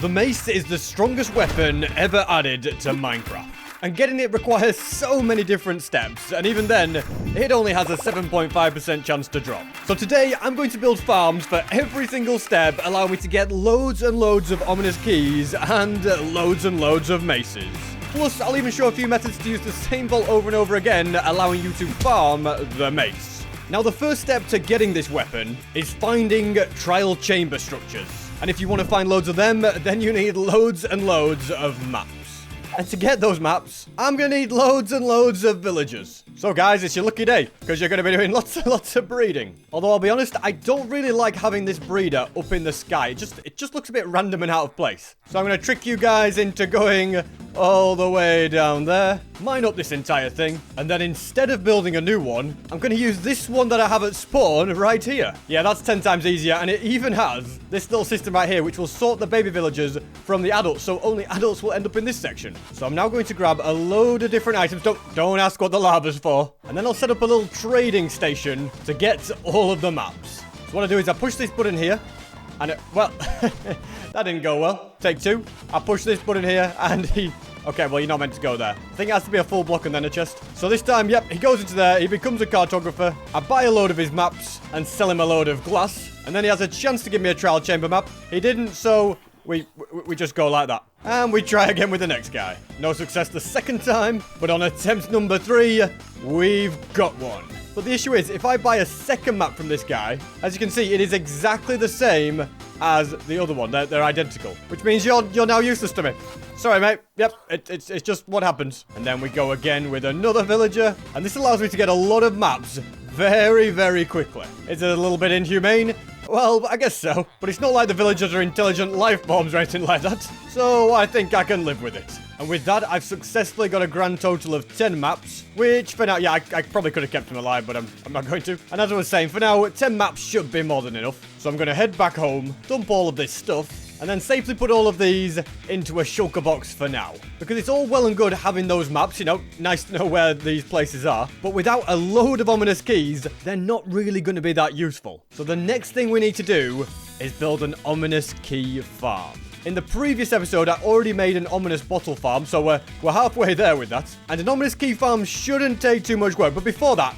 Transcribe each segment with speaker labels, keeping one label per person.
Speaker 1: The mace is the strongest weapon ever added to Minecraft. And getting it requires so many different steps, and even then, it only has a 7.5% chance to drop. So today, I'm going to build farms for every single step, allowing me to get loads and loads of ominous keys, and loads of maces. Plus, I'll even show a few methods to use the same vault over and over again, allowing you to farm the mace. Now, the first step to getting this weapon is finding trial chamber structures. And if you want to find loads of them, then you need loads and loads of maps. And to get those maps, I'm going to need loads and loads of villagers. So guys, it's your lucky day, because you're going to be doing lots and lots of breeding. Although I'll be honest, I don't really like having this breeder up in the sky. It just looks a bit random and out of place. So I'm going to trick you guys into going all the way down there, mine up this entire thing, and then instead of building a new one, I'm going to use this one that I have at spawn right here. Yeah, that's 10 times easier, and it even has this little system right here, which will sort the baby villagers from the adults, so only adults will end up in this section. So I'm now going to grab a load of different items. Don't ask what the lava's for. And then I'll set up a little trading station to get all of the maps. So what I do is I push this button here, and well, that didn't go well. Take two. I push this button here, and he... Okay, well, you're not meant to go there. I think it has to be a full block and then a chest. So this time, yep, he goes into there. He becomes a cartographer. I buy a load of his maps and sell him a load of glass. And then he has a chance to give me a trial chamber map. He didn't, so we just go like that. And we try again with the next guy. No success the second time, but on attempt number 3, we've got one. But the issue is, if I buy a second map from this guy, as you can see, it is exactly the same as the other one. They're identical, which means you're now useless to me. Sorry, mate. Yep, it's just what happens. And then we go again with another villager, and this allows me to get a lot of maps very, very quickly. Is it a little bit inhumane? Well, I guess so. But it's not like the villagers are intelligent life forms or anything like that. So I think I can live with it. And with that, I've successfully got a grand total of 10 maps, which for now, yeah, I probably could have kept them alive, but I'm not going to. And as I was saying, for now, 10 maps should be more than enough. So I'm going to head back home, dump all of this stuff, and then safely put all of these into a shulker box for now. Because it's all well and good having those maps, you know, nice to know where these places are. But without a load of ominous keys, they're not really going to be that useful. So the next thing we need to do is build an ominous key farm. In the previous episode, I already made an ominous bottle farm, so we're halfway there with that. And an ominous key farm shouldn't take too much work, but before that...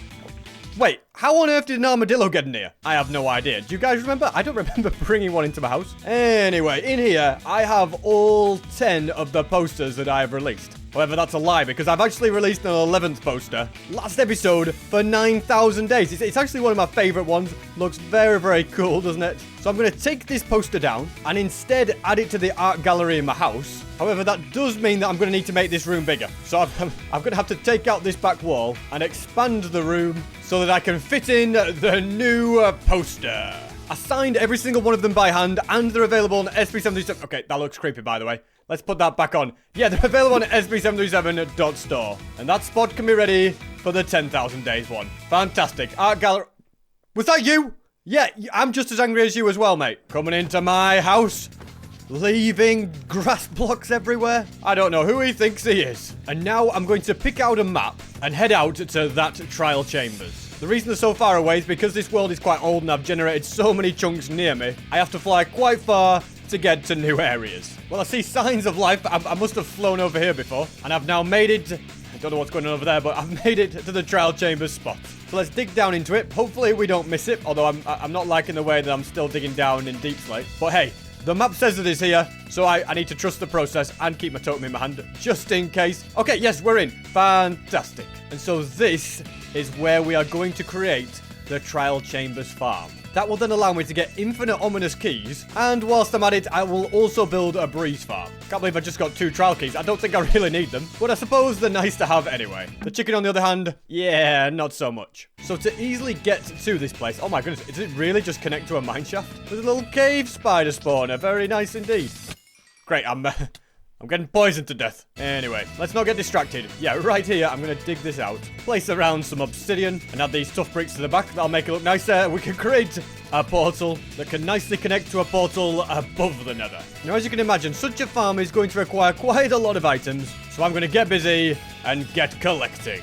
Speaker 1: Wait, how on earth did an armadillo get in here? I have no idea. Do you guys remember? I don't remember bringing one into my house. Anyway, in here, I have all 10 of the posters that I have released. However, that's a lie, because I've actually released an 11th poster last episode for 9,000 days. It's actually one of my favorite ones. Looks very, very cool, doesn't it? So I'm going to take this poster down and instead add it to the art gallery in my house. However, that does mean that I'm going to need to make this room bigger. So I'm going to have to take out this back wall and expand the room so that I can fit in the new poster. I signed every single one of them by hand, and they're available on SB737. Okay, that looks creepy, by the way. Let's put that back on. Yeah, they're available on SB737.store. And that spot can be ready for the 10,000 days one. Fantastic. Art gallery. Was that you? Yeah, I'm just as angry as you as well, mate. Coming into my house, leaving grass blocks everywhere. I don't know who he thinks he is. And now I'm going to pick out a map and head out to that trial chambers. The reason they're so far away is because this world is quite old and I've generated so many chunks near me. I have to fly quite far to get to new areas. Well, I see signs of life. I must have flown over here before. And I've now made it... I don't know what's going on over there, but I've made it to the trial chambers spot. So let's dig down into it. Hopefully we don't miss it, although I'm not liking the way that I'm still digging down in deep slate. But hey, the map says it is here, so I need to trust the process and keep my totem in my hand, just in case. Okay, yes, we're in. Fantastic. And so this is where we are going to create the trial chambers farm. That will then allow me to get infinite ominous keys, and whilst I'm at it, I will also build a breeze farm. Can't believe I just got 2 trial keys. I don't think I really need them, but I suppose they're nice to have anyway. The chicken, on the other hand, yeah, not so much. So to easily get to this place, oh my goodness, does it really just connect to a mineshaft? With a little cave spider spawner, very nice indeed. Great, I'm getting poisoned to death. Anyway, let's not get distracted. Yeah, right here, I'm going to dig this out. Place around some obsidian and add these tough bricks to the back. That'll make it look nicer. We can create a portal that can nicely connect to a portal above the nether. Now, as you can imagine, such a farm is going to require quite a lot of items. So I'm going to get busy and get collecting.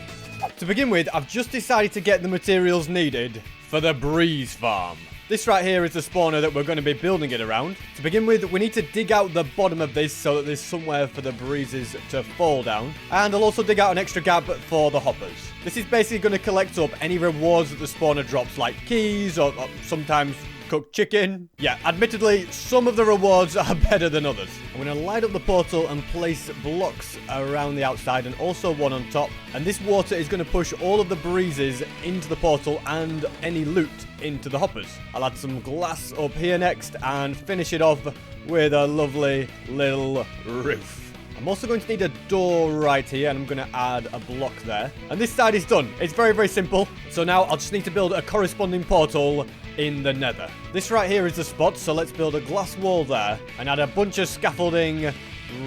Speaker 1: To begin with, I've just decided to get the materials needed for the breeze farm. This right here is the spawner that we're going to be building it around. To begin with, we need to dig out the bottom of this so that there's somewhere for the breezes to fall down. And I'll also dig out an extra gap for the hoppers. This is basically going to collect up any rewards that the spawner drops, like keys or sometimes cooked chicken. Yeah, admittedly, some of the rewards are better than others. I'm going to light up the portal and place blocks around the outside and also one on top. And this water is going to push all of the breezes into the portal and any loot into the hoppers. I'll add some glass up here next and finish it off with a lovely little roof. I'm also going to need a door right here, and I'm going to add a block there. And this side is done. It's very, very simple. So now I'll just need to build a corresponding portal in the nether. This right here is the spot, so let's build a glass wall there and add a bunch of scaffolding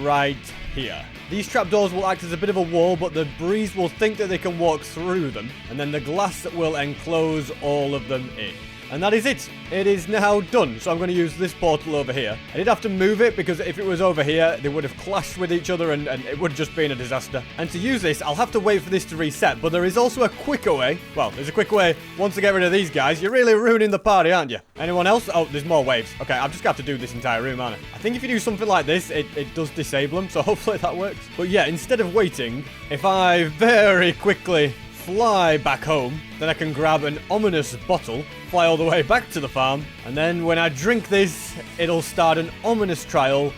Speaker 1: right here. These trapdoors will act as a bit of a wall, but the breeze will think that they can walk through them, and then the glass will enclose all of them in. And that is it. It is now done. So I'm going to use this portal over here. I did have to move it because if it was over here, they would have clashed with each other and it would have just been a disaster. And to use this, I'll have to wait for this to reset. But there is also a quicker way. Well, there's a quick way. Once to get rid of these guys, you're really ruining the party, aren't you? Anyone else? Oh, there's more waves. Okay, I've just got to do this entire room, aren't I? I think if you do something like this, it does disable them. So hopefully that works. But yeah, instead of waiting, if I very quickly fly back home, then I can grab an ominous bottle, fly all the way back to the farm, and then when I drink this, it'll start an ominous trial,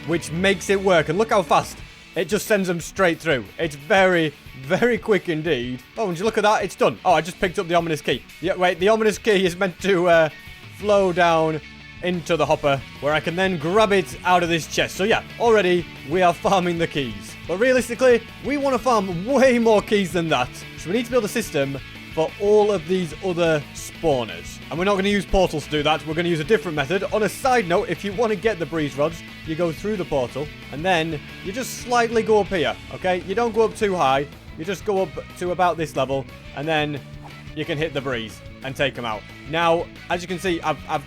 Speaker 1: which makes it work. And look how fast. It just sends them straight through. It's very, very quick indeed. Oh, and you look at that, it's done. Oh, I just picked up the ominous key. Yeah, wait, the ominous key is meant to flow down into the hopper, where I can then grab it out of this chest. So yeah, already we are farming the keys. But realistically, we want to farm way more keys than that. So we need to build a system for all of these other spawners. And we're not going to use portals to do that. We're going to use a different method. On a side note, if you want to get the breeze rods, you go through the portal and then you just slightly go up here, okay? You don't go up too high. You just go up to about this level and then you can hit the breeze and take them out. Now, as you can see, I've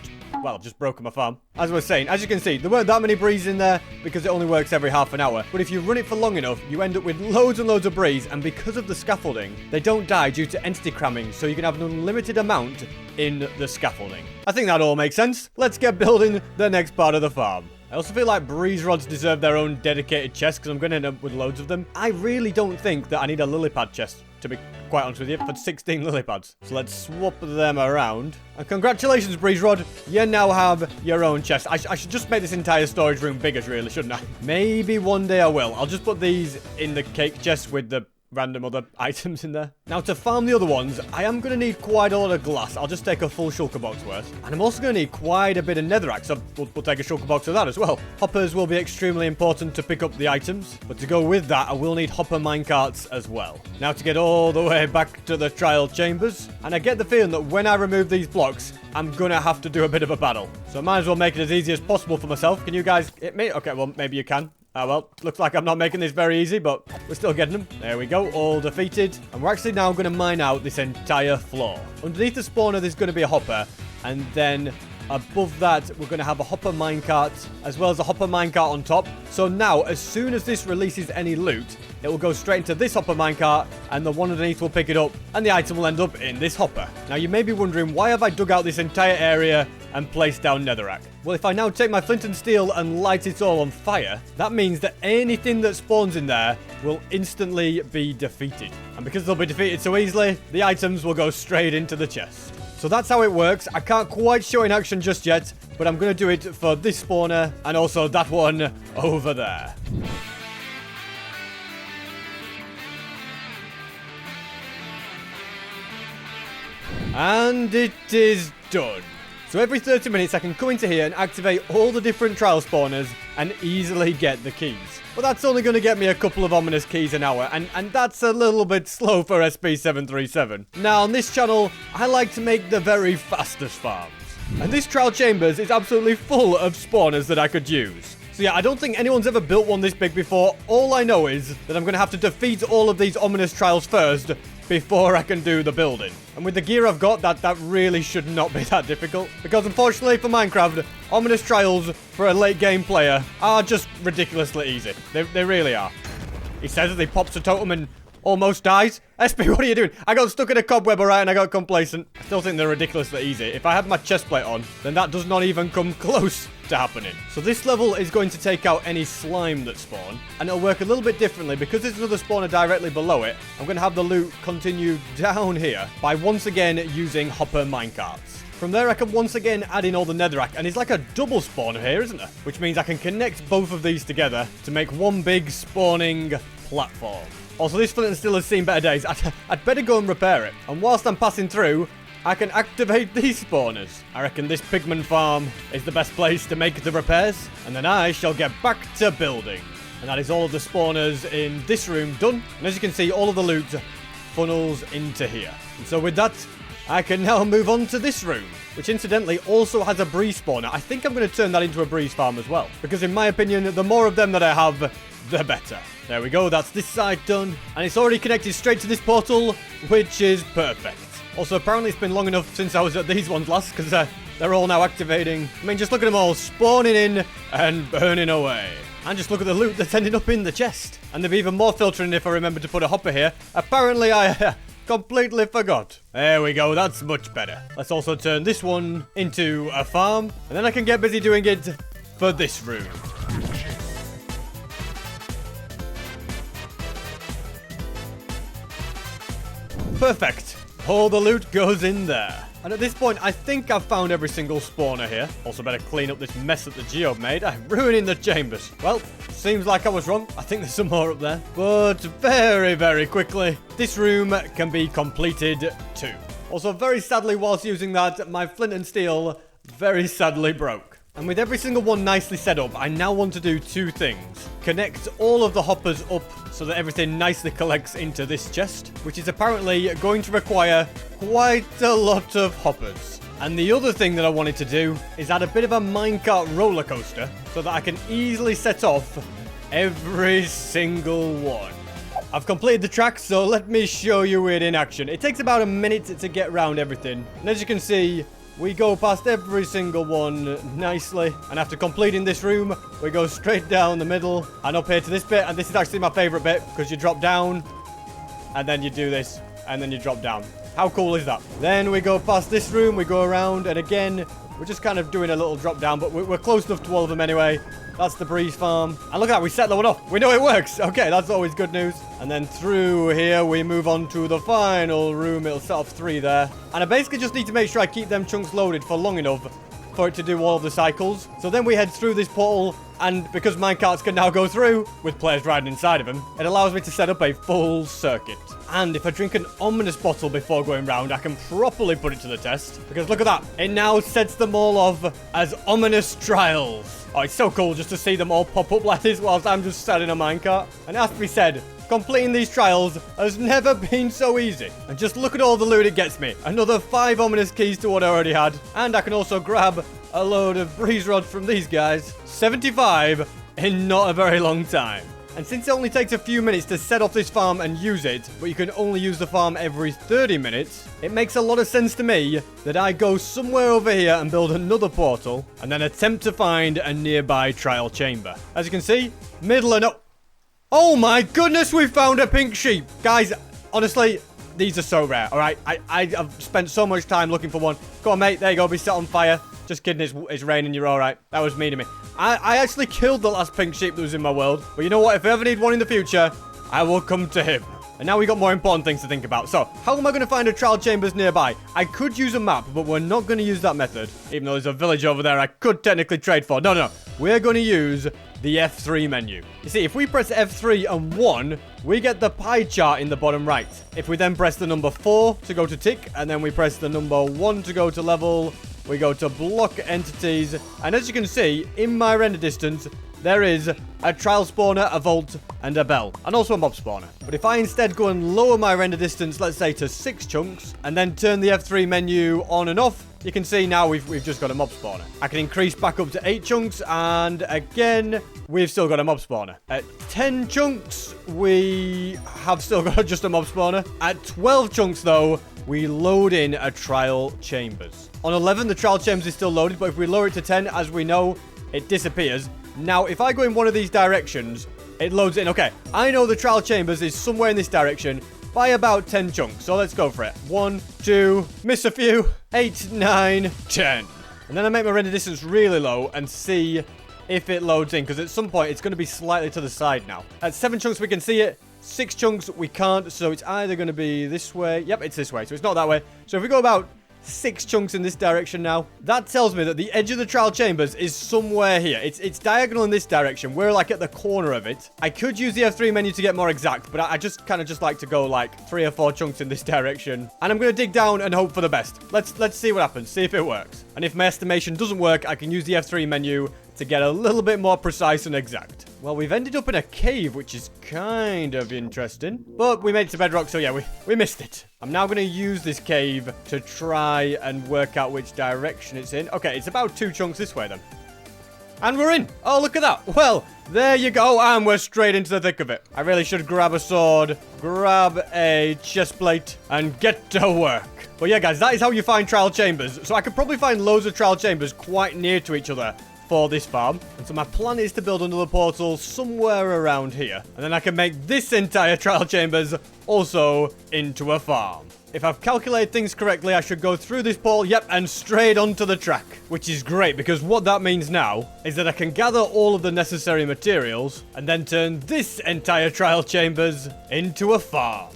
Speaker 1: just broken my farm. As I was saying, as you can see, there weren't that many breezes in there because it only works every half an hour. But if you run it for long enough, you end up with loads and loads of breeze. And because of the scaffolding, they don't die due to entity cramming. So you can have an unlimited amount in the scaffolding. I think that all makes sense. Let's get building the next part of the farm. I also feel like breeze rods deserve their own dedicated chest because I'm going to end up with loads of them. I really don't think that I need a lily pad chest, to be quite honest with you, for 16 lily pads. So let's swap them around. And congratulations, breeze rod. You now have your own chest. I should just make this entire storage room bigger, really, shouldn't I? Maybe one day I will. I'll just put these in the cake chest with the random other items in there. Now, to farm the other ones, I am going to need quite a lot of glass. I'll just take a full shulker box worth. And I'm also going to need quite a bit of netherrack, so we'll take a shulker box of that as well. Hoppers will be extremely important to pick up the items, but to go with that, I will need hopper minecarts as well. Now, to get all the way back to the trial chambers, and I get the feeling that when I remove these blocks, I'm going to have to do a bit of a battle. So I might as well make it as easy as possible for myself. Can you guys hit me? Okay, well, maybe you can. Well, looks like I'm not making this very easy, but we're still getting them. There we go, all defeated. And we're actually now going to mine out this entire floor. Underneath the spawner, there's going to be a hopper. And then above that, we're going to have a hopper minecart, as well as a hopper minecart on top. So now, as soon as this releases any loot, it will go straight into this hopper minecart, and the one underneath will pick it up, and the item will end up in this hopper. Now, you may be wondering, why have I dug out this entire area and placed down netherrack? Well, if I now take my flint and steel and light it all on fire, that means that anything that spawns in there will instantly be defeated. And because they'll be defeated so easily, the items will go straight into the chest. So that's how it works. I can't quite show it in action just yet, but I'm going to do it for this spawner and also that one over there. And it is done. So every 30 minutes I can come into here and activate all the different trial spawners and easily get the keys. But that's only going to get me a couple of ominous keys an hour, and that's a little bit slow for SP737. Now on this channel, I like to make the very fastest farms. And this trial chambers is absolutely full of spawners that I could use. So yeah, I don't think anyone's ever built one this big before. All I know is that I'm going to have to defeat all of these ominous trials first before I can do the building. And with the gear I've got, that really should not be that difficult. Because unfortunately for Minecraft, ominous trials for a late game player are just ridiculously easy. They really are. He says as he pops a totem and almost dies. SP, what are you doing? I got stuck in a cobweb, alright, and I got complacent. I still think they're ridiculously easy. If I had my chest plate on, then that does not even come close to happening. So this level is going to take out any slime that spawn, and it'll work a little bit differently. Because there's another spawner directly below it, I'm going to have the loot continue down here by once again using hopper minecarts. From there, I can once again add in all the netherrack, and it's like a double spawner here, isn't there? Which means I can connect both of these together to make one big spawning platform. Also, this flint and steel has seen better days. I'd better go and repair it. And whilst I'm passing through, I can activate these spawners. I reckon this pigman farm is the best place to make the repairs, and then I shall get back to building. And that is all of the spawners in this room done. And as you can see, all of the loot funnels into here. And so with that, I can now move on to this room, which incidentally also has a breeze spawner. I think I'm going to turn that into a breeze farm as well, because in my opinion, the more of them that I have, the better. There we go, that's this side done, and it's already connected straight to this portal, which is perfect. Also, apparently it's been long enough since I was at these ones last, because they're all now activating. I mean, just look at them all spawning in and burning away. And just look at the loot that's ending up in the chest. And there'll be even more filtering if I remember to put a hopper here. Apparently I completely forgot. There we go, that's much better. Let's also turn this one into a farm, and then I can get busy doing it for this room. Perfect. All the loot goes in there. And at this point, I think I've found every single spawner here. Also better clean up this mess that the geode made. I'm ruining the chambers. Well, seems like I was wrong. I think there's some more up there. But very, very quickly, this room can be completed too. Also, very sadly, whilst using that, my flint and steel very sadly broke. And with every single one nicely set up, I now want to do two things. Connect all of the hoppers up so that everything nicely collects into this chest, which is apparently going to require quite a lot of hoppers. And the other thing that I wanted to do is add a bit of a minecart roller coaster so that I can easily set off every single one. I've completed the track, so let me show you it in action. It takes about a minute to get around everything. And as you can see, we go past every single one nicely. And after completing this room, we go straight down the middle and up here to this bit. And this is actually my favorite bit because you drop down and then you do this and then you drop down. How cool is that? Then we go past this room, we go around, and again, we're just kind of doing a little drop down, but we're close enough to all of them anyway. That's the breeze farm. And look at that, we set that one off. We know it works. Okay, that's always good news. And then through here, we move on to the final room. It'll set off 3 there. And I basically just need to make sure I keep them chunks loaded for long enough for it to do all of the cycles. So then we head through this portal, and because minecarts can now go through, with players riding inside of them, it allows me to set up a full circuit. And if I drink an ominous bottle before going round, I can properly put it to the test. Because look at that, it now sets them all off as ominous trials. Oh, it's so cool just to see them all pop up like this whilst I'm just sat in a minecart. And it has to be said, completing these trials has never been so easy. And just look at all the loot it gets me. Another 5 ominous keys to what I already had. And I can also grab a load of breeze rods from these guys. 75 in not a very long time. And since it only takes a few minutes to set off this farm and use it, but you can only use the farm every 30 minutes, it makes a lot of sense to me that I go somewhere over here and build another portal, and then attempt to find a nearby trial chamber. As you can see, middle and up. Oh my goodness, we found a pink sheep. Guys, honestly, these are so rare, alright? I've spent so much time looking for one. Go on, mate, there you go, be set on fire. Just kidding, it's raining, you're alright. That was mean of me. I actually killed the last pink sheep that was in my world. But you know what? If I ever need one in the future, I will come to him. And now we got more important things to think about. So, how am I going to find a trial chambers nearby? I could use a map, but we're not going to use that method. Even though there's a village over there I could technically trade for. No. We're going to use the F3 menu. You see, if we press F3 and 1, we get the pie chart in the bottom right. If we then press the number 4 to go to tick, and then we press the number 1 to go to level, we go to block entities, and as you can see, in my render distance, there is a trial spawner, a vault, and a bell, and also a mob spawner. But if I instead go and lower my render distance, let's say to 6 chunks, and then turn the F3 menu on and off, you can see now we've just got a mob spawner. I can increase back up to 8 chunks, and again, we've still got a mob spawner. At 10 chunks, we have still got just a mob spawner. At 12 chunks, though, we load in a trial chambers. On 11, the trial chambers is still loaded, but if we lower it to 10, as we know, it disappears. Now, if I go in one of these directions, it loads in. Okay, I know the trial chambers is somewhere in this direction by about 10 chunks. So let's go for it. 1, 2, miss a few. 8, 9, 10. And then I make my render distance really low and see if it loads in. Because at some point, it's going to be slightly to the side now. At 7 chunks, we can see it. 6 chunks, we can't. So it's either going to be this way. Yep, it's this way. So it's not that way. So if we go about 6 chunks in this direction now, that tells me that the edge of the trial chambers is somewhere here. It's diagonal in this direction. We're like at the corner of it. I could use the F3 menu to get more exact, but I just kind of just like to go like 3 or 4 chunks in this direction. And I'm going to dig down and hope for the best. Let's see what happens. See if it works. And if my estimation doesn't work, I can use the F3 menu to get a little bit more precise and exact. Well, we've ended up in a cave, which is kind of interesting. But we made it to bedrock, so yeah, we missed it. I'm now going to use this cave to try and work out which direction it's in. Okay, it's about 2 chunks this way then. And we're in. Oh, look at that. Well, there you go. And we're straight into the thick of it. I really should grab a sword, grab a chest plate, and get to work. But yeah, guys, that is how you find trial chambers. So I could probably find loads of trial chambers quite near to each other for this farm. And so my plan is to build another portal somewhere around here. And then I can make this entire trial chambers also into a farm. If I've calculated things correctly, I should go through this portal, yep, and straight onto the track. Which is great, because what that means now is that I can gather all of the necessary materials and then turn this entire trial chambers into a farm.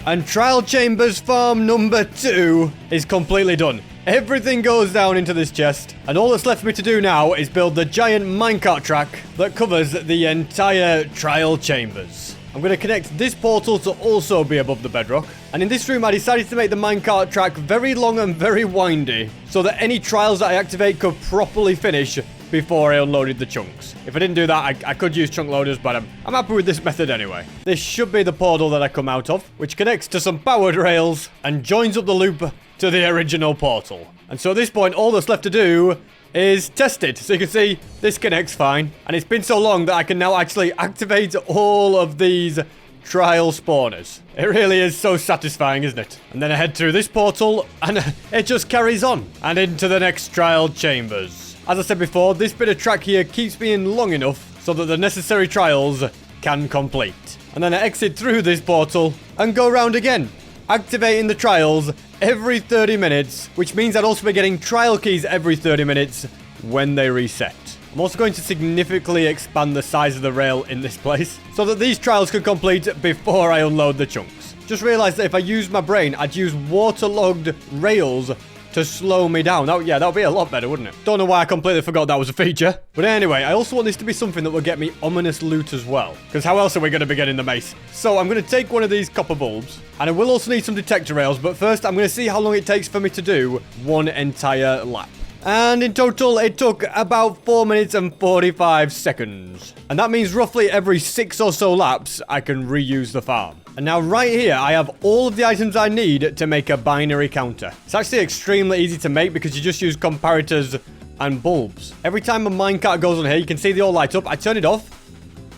Speaker 1: And Trial Chambers Farm number 2 is completely done. Everything goes down into this chest, and all that's left for me to do now is build the giant minecart track that covers the entire Trial Chambers. I'm going to connect this portal to also be above the bedrock. And in this room, I decided to make the minecart track very long and very windy, so that any trials that I activate could properly finish before I unloaded the chunks. If I didn't do that, I could use chunk loaders, but I'm happy with this method anyway. This should be the portal that I come out of, which connects to some powered rails and joins up the loop to the original portal. And so at this point, all that's left to do is test it. So you can see this connects fine. And it's been so long that I can now actually activate all of these trial spawners. It really is so satisfying, isn't it? And then I head through this portal and it just carries on and into the next trial chambers. As I said before, this bit of track here keeps me in long enough so that the necessary trials can complete. And then I exit through this portal and go around again, activating the trials every 30 minutes, which means I'd also be getting trial keys every 30 minutes when they reset. I'm also going to significantly expand the size of the rail in this place so that these trials can complete before I unload the chunks. Just realized that if I use my brain, I'd use waterlogged rails to slow me down. That would be a lot better, wouldn't it? Don't know why I completely forgot that was a feature. But anyway, I also want this to be something that will get me ominous loot as well. Because how else are we going to be getting the mace? So I'm going to take one of these copper bulbs. And I will also need some detector rails. But first, I'm going to see how long it takes for me to do one entire lap. And in total, it took about 4 minutes and 45 seconds. And that means roughly every 6 or so laps, I can reuse the farm. And now right here, I have all of the items I need to make a binary counter. It's actually extremely easy to make because you just use comparators and bulbs. Every time a minecart goes on here, you can see they all light up. I turn it off,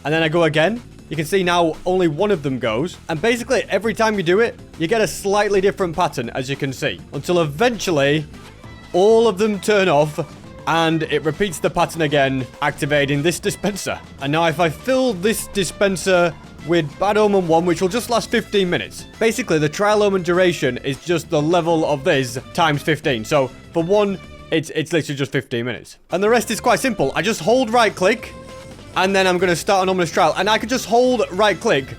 Speaker 1: and then I go again. You can see now only one of them goes. And basically, every time you do it, you get a slightly different pattern, as you can see. Until eventually, all of them turn off, and it repeats the pattern again, activating this dispenser. And now if I fill this dispenser with Bad Omen 1, which will just last 15 minutes. Basically, the Trial Omen duration is just the level of this times 15. So, for one, it's literally just 15 minutes. And the rest is quite simple. I just hold right-click, and then I'm going to start an ominous trial. And I can just hold right-click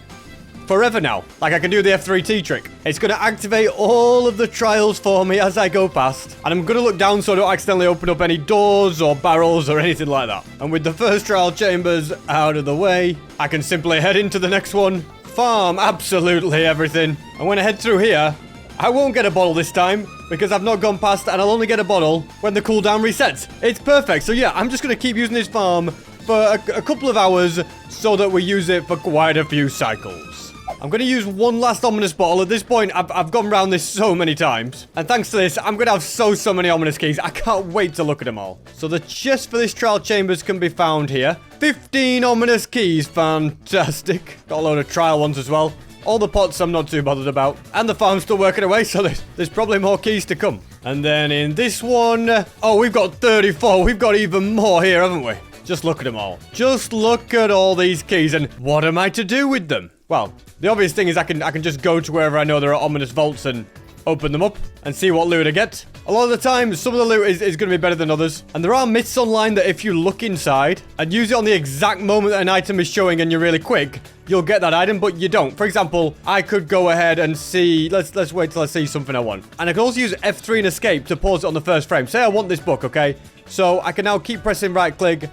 Speaker 1: forever now. Like I can do the F3T trick. It's going to activate all of the trials for me as I go past. And I'm going to look down so I don't accidentally open up any doors or barrels or anything like that. And with the first trial chambers out of the way, I can simply head into the next one, farm absolutely everything. And when I head through here, I won't get a bottle this time because I've not gone past, and I'll only get a bottle when the cooldown resets. It's perfect. So yeah, I'm just going to keep using this farm for a couple of hours so that we use it for quite a few cycles. I'm going to use one last ominous bottle. At this point, I've gone around this so many times. And thanks to this, I'm going to have so many ominous keys. I can't wait to look at them all. So the chest for this trial chambers can be found here. 15 ominous keys. Fantastic. Got a load of trial ones as well. All the pots I'm not too bothered about. And the farm's still working away, so there's probably more keys to come. And then in this one... Oh, we've got 34. We've got even more here, haven't we? Just look at them all. Just look at all these keys, and what am I to do with them? Well, the obvious thing is I can just go to wherever I know there are ominous vaults and open them up and see what loot I get. A lot of the time, some of the loot is going to be better than others. And there are myths online that if you look inside and use it on the exact moment that an item is showing and you're really quick, you'll get that item, but you don't. For example, I could go ahead and see... Let's wait till I see something I want. And I can also use F3 and escape to pause it on the first frame. Say I want this book, okay? So I can now keep pressing right click,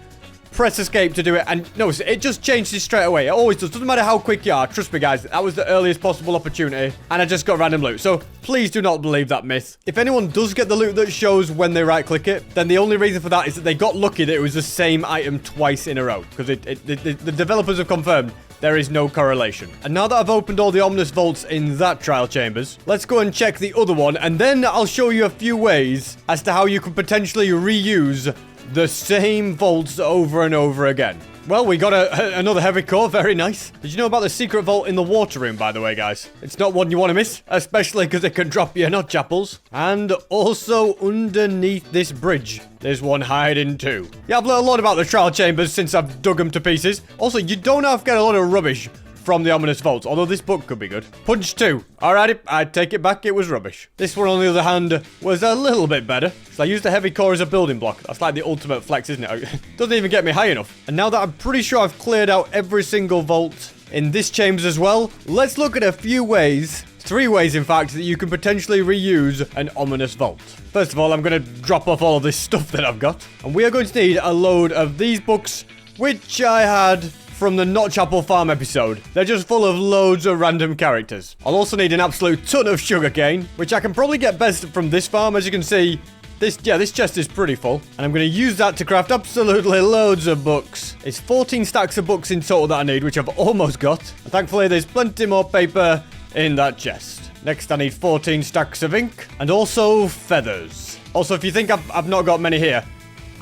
Speaker 1: press escape to do it, and notice it just changes straight away. It always does. Doesn't matter how quick you are. Trust me, guys. That was the earliest possible opportunity, and I just got random loot. So please do not believe that myth. If anyone does get the loot that shows when they right click it, then the only reason for that is that they got lucky that it was the same item twice in a row, because the developers have confirmed there is no correlation. And now that I've opened all the ominous vaults in that trial chambers, let's go and check the other one, and then I'll show you a few ways as to how you could potentially reuse the same vaults over and over again. Well, we got another heavy core. Very nice. Did you know about the secret vault in the water room, by the way, guys? It's not one you want to miss, especially because it can drop you nut chapels. And also underneath this bridge, there's one hiding too. Yeah, I've learned a lot about the trial chambers since I've dug them to pieces. Also, you don't have to get a lot of rubbish from the ominous vaults, although this book could be good. Punch 2. Alrighty, I take it back, it was rubbish. This one, on the other hand, was a little bit better. So I used the heavy core as a building block. That's like the ultimate flex, isn't it? Doesn't even get me high enough. And now that I'm pretty sure I've cleared out every single vault in this chambers as well, let's look at a few ways, 3 ways in fact, that you can potentially reuse an ominous vault. First of all, I'm going to drop off all of this stuff that I've got. And we are going to need a load of these books, which I had from the Not Chapel Farm episode. They're just full of loads of random characters. I'll also need an absolute ton of sugarcane, which I can probably get best from this farm. As you can see, this chest is pretty full. And I'm going to use that to craft absolutely loads of books. It's 14 stacks of books in total that I need, which I've almost got. And thankfully, there's plenty more paper in that chest. Next, I need 14 stacks of ink and also feathers. Also, if you think I've not got many here,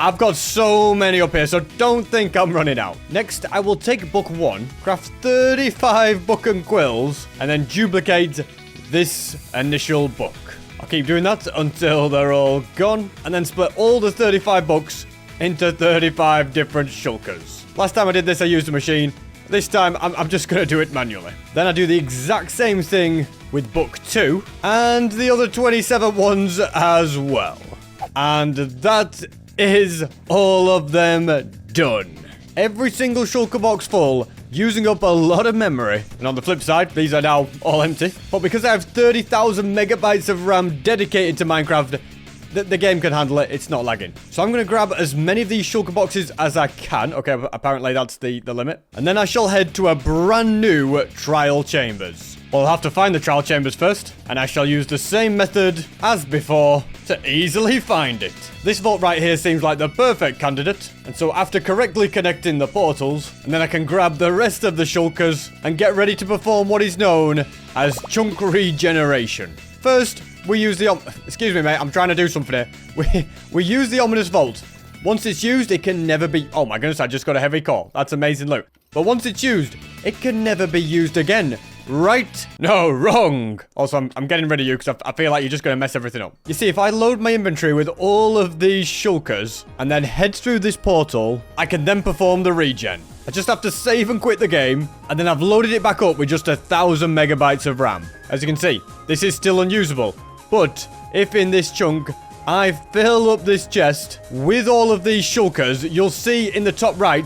Speaker 1: I've got so many up here, so don't think I'm running out. Next, I will take book 1, craft 35 book and quills, and then duplicate this initial book. I'll keep doing that until they're all gone, and then split all the 35 books into 35 different shulkers. Last time I did this, I used a machine. This time, I'm just going to do it manually. Then I do the exact same thing with book 2, and the other 27 ones as well. And that is all of them done. Every single shulker box full, using up a lot of memory. And on the flip side, these are now all empty. But because I have 30,000 megabytes of RAM dedicated to Minecraft, the game can handle it. It's not lagging. So I'm going to grab as many of these shulker boxes as I can. Okay, apparently that's the limit. And then I shall head to a brand new trial chambers. Well, I'll have to find the trial chambers first, and I shall use the same method as before to easily find it. This vault right here seems like the perfect candidate, and so after correctly connecting the portals, and then I can grab the rest of the shulkers and get ready to perform what is known as chunk regeneration. First, we use the... Excuse me, mate, I'm trying to do something here. We use the ominous vault. Once it's used, it can never be... Oh my goodness, I just got a heavy core. That's amazing loot. But once it's used, it can never be used again. Right? No, wrong. Also, I'm getting rid of you because I feel like you're just going to mess everything up. You see, if I load my inventory with all of these shulkers and then head through this portal, I can then perform the regen. I just have to save and quit the game, and then I've loaded it back up with just 1,000 megabytes of RAM. As you can see, this is still unusable. But if in this chunk I fill up this chest with all of these shulkers, you'll see in the top right,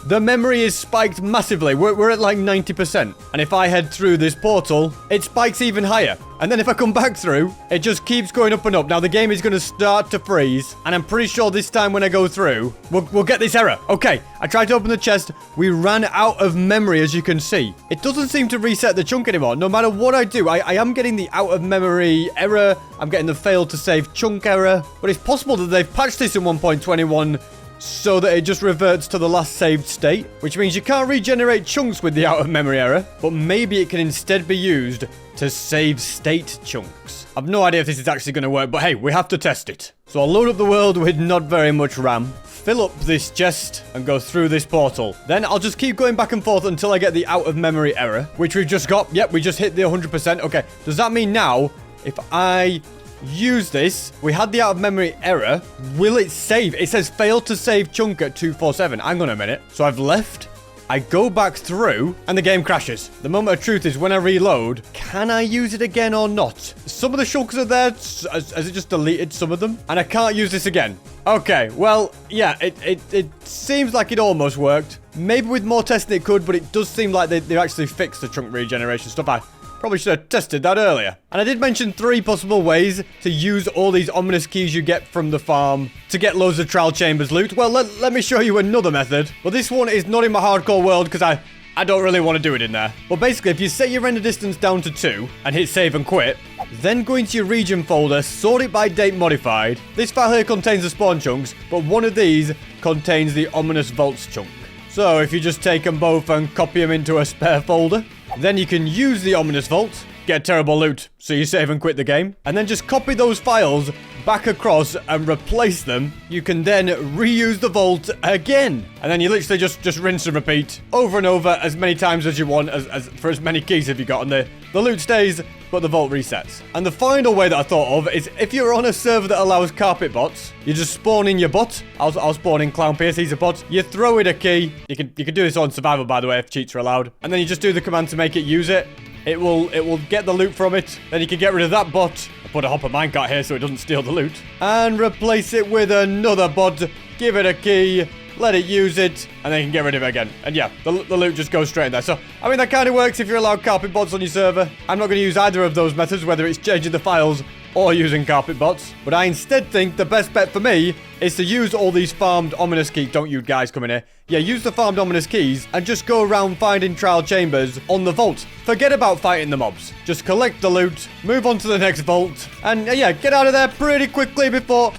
Speaker 1: the memory is spiked massively. We're at like 90%. And if I head through this portal, it spikes even higher. And then if I come back through, it just keeps going up and up. Now, the game is going to start to freeze. And I'm pretty sure this time when I go through, we'll get this error. Okay, I tried to open the chest. We ran out of memory, as you can see. It doesn't seem to reset the chunk anymore. No matter what I do, I am getting the out of memory error. I'm getting the failed to save chunk error. But it's possible that they've patched this in 1.21 so that it just reverts to the last saved state, which means you can't regenerate chunks with the out-of-memory error, but maybe it can instead be used to save state chunks. I've no idea if this is actually going to work, but hey, we have to test it. So I'll load up the world with not very much RAM, fill up this chest, and go through this portal. Then I'll just keep going back and forth until I get the out-of-memory error, which we've just got. Yep, we just hit the 100%. Okay, does that mean now, if I use this, we had the out-of-memory error, will it save? It says failed to save chunk at 247. Hang on a minute. So I've left, I go back through, and the game crashes. The moment of truth is when I reload, can I use it again or not? Some of the chunks are there. Has it just deleted some of them? And I can't use this again. Okay, well, yeah, it seems like it almost worked. Maybe with more testing it could, but it does seem like they actually fixed the chunk regeneration stuff. I probably should have tested that earlier. And I did mention 3 possible ways to use all these ominous keys you get from the farm to get loads of trial chambers loot. Well, let me show you another method. But this one is not in my hardcore world because I don't really want to do it in there. But basically, if you set your render distance down to 2 and hit save and quit, then go into your region folder, sort it by date modified. This file here contains the spawn chunks, but one of these contains the ominous vaults chunk. So if you just take them both and copy them into a spare folder, then you can use the ominous vault, get terrible loot, so you save and quit the game, and then just copy those files back across and replace them. You can then reuse the vault again, and then you literally just rinse and repeat over and over as many times as you want, as for as many keys have you got, and the loot stays, but the vault resets. And the final way that I thought of is if you're on a server that allows carpet bots, you just spawn in your bot. I'll spawn in Clown Pierce, he's a bot. You throw in a key. You can do this on survival, by the way, if cheats are allowed. And then you just do the command to make it use it. It will get the loot from it. Then you can get rid of that bot. I'll put a hopper minecart here so it doesn't steal the loot. And replace it with another bot. Give it a key. Let it use it, and then you can get rid of it again. And yeah, the loot just goes straight in there. So, I mean, that kind of works if you're allowed carpet bots on your server. I'm not going to use either of those methods, whether it's changing the files or using carpet bots. But I instead think the best bet for me is to use all these farmed ominous keys. Don't you guys come in here. Yeah, use the farmed ominous keys and just go around finding trial chambers on the vault. Forget about fighting the mobs. Just collect the loot, move on to the next vault, and yeah, get out of there pretty quickly before...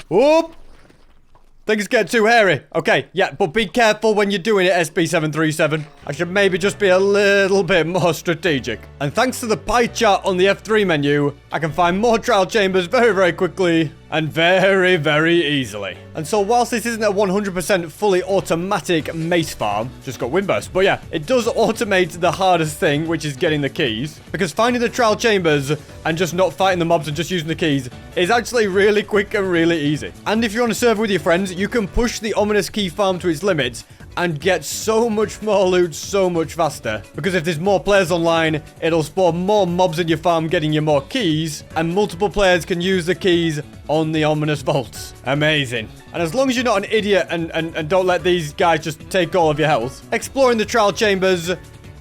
Speaker 1: Whoop! Things get too hairy. Okay, yeah, but be careful when you're doing it, SB737. I should maybe just be a little bit more strategic. And thanks to the pie chart on the F3 menu, I can find more trial chambers very, very quickly and very, very easily. And so whilst this isn't a 100% fully automatic mace farm, just got windburst, but yeah, it does automate the hardest thing, which is getting the keys, because finding the trial chambers and just not fighting the mobs and just using the keys is actually really quick and really easy. And if you're on a server with your friends, you can push the ominous key farm to its limits and get so much more loot so much faster. Because if there's more players online, it'll spawn more mobs in your farm getting you more keys, and multiple players can use the keys on the ominous vaults. Amazing. And as long as you're not an idiot and don't let these guys just take all of your health, exploring the trial chambers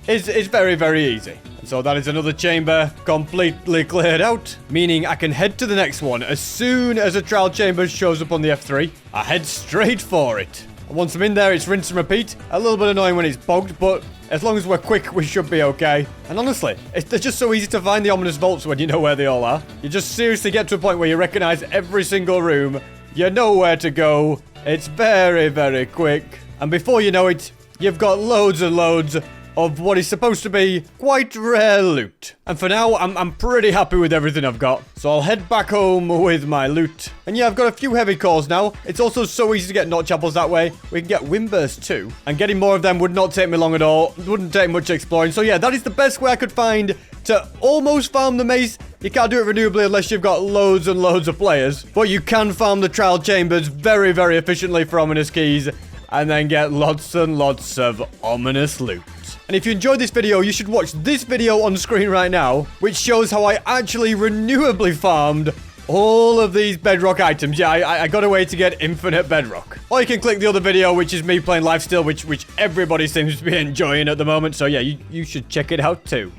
Speaker 1: is very, very easy. And so that is another chamber completely cleared out, meaning I can head to the next one. As soon as a trial chamber shows up on the F3, I head straight for it. And once I'm in there, it's rinse and repeat. A little bit annoying when it's bogged, but as long as we're quick, we should be okay. And honestly, they're just so easy to find the ominous vaults when you know where they all are. You just seriously get to a point where you recognize every single room. You know where to go. It's very, very quick. And before you know it, you've got loads and loads of what is supposed to be quite rare loot. And for now, I'm pretty happy with everything I've got. So I'll head back home with my loot. And yeah, I've got a few heavy cores now. It's also so easy to get notch apples that way. We can get windburst too. And getting more of them would not take me long at all. It wouldn't take much exploring. So yeah, that is the best way I could find to almost farm the mace. You can't do it renewably unless you've got loads and loads of players. But you can farm the trial chambers very, very efficiently for ominous keys. And then get lots and lots of ominous loot. And if you enjoyed this video, you should watch this video on screen right now, which shows how I actually renewably farmed all of these bedrock items. Yeah, I got a way to get infinite bedrock. Or you can click the other video, which is me playing Lifesteal, which everybody seems to be enjoying at the moment. So yeah, you should check it out too.